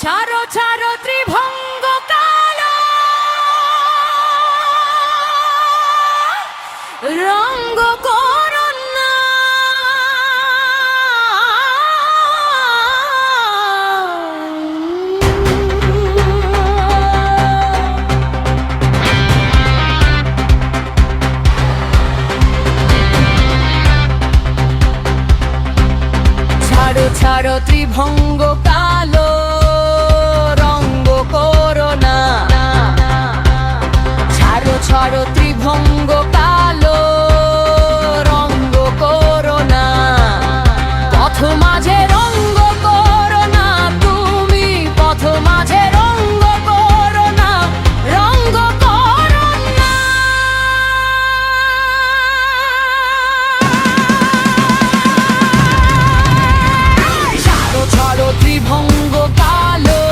ছাড়ো ছাড়ো ত্রিভঙ্গ কালো রঙ্গ করো না। ছাড়ো ছাড়ো ত্রিভঙ্গ কালো রঙ্গ করো না। ছাড়ো ছাড়ো ত্রিভঙ্গ কালো রঙ্গ করো না। পথ মাঝে রঙ্গ করো না, তুমি পথ মাঝে রঙ্গ করো না, রঙ্গ করো না। ছাড়ো ছাড়ো ত্রিভঙ্গ কালো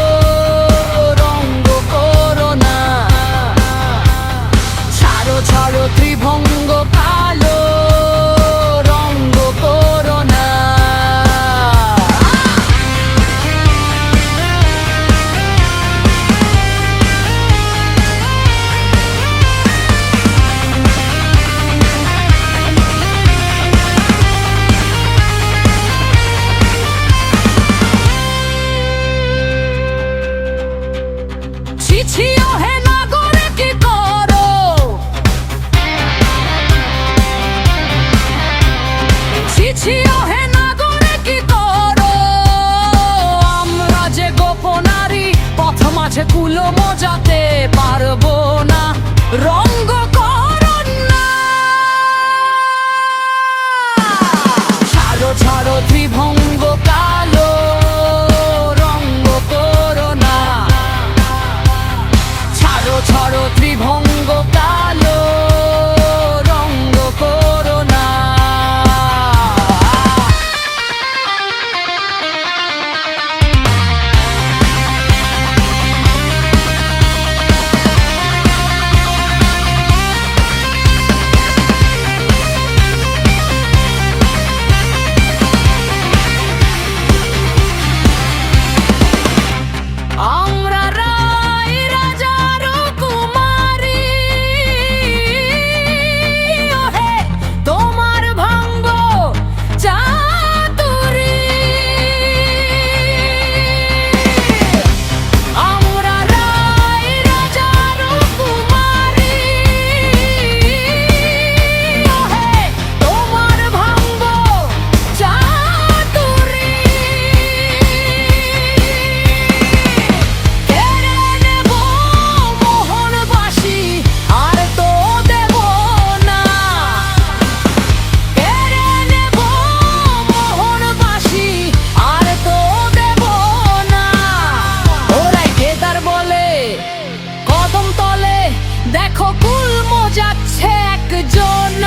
রঙ্গ করো না। ছাড়ো ছাড়ো ত্রিভঙ্গ কালো রঙ্গ করো না। ছি ওহে নাগরে কি করো, ছি ওহে নাগরে কি করো। আমরা যে গোপনারী পথ মাঝে কুলো মজাতে পারবো না, রঙ্গ করো না। ছাড়ো ছাড়ো ত্রিভঙ্গ কালো রঙ্গ করো না। ছাড়ো ছাড়ো ত্রিভঙ্গ কালো রঙ্গ করো না। আমরা রাই রাজার কুমারী, ওহে তোমার ভাঙবো চাতুরী। আমরা রাই রাজার কুমারী, ওহে তোমার ভাঙবো চাতুরী। কেড়ে নেব মোহনবাসী আর তো দেব না। কেড়ে নেব মোহনবাসী আর তো দেব না। ওরাই কেদার বলে কদম তলে দেখো কুল মজাচ্ছে একজন।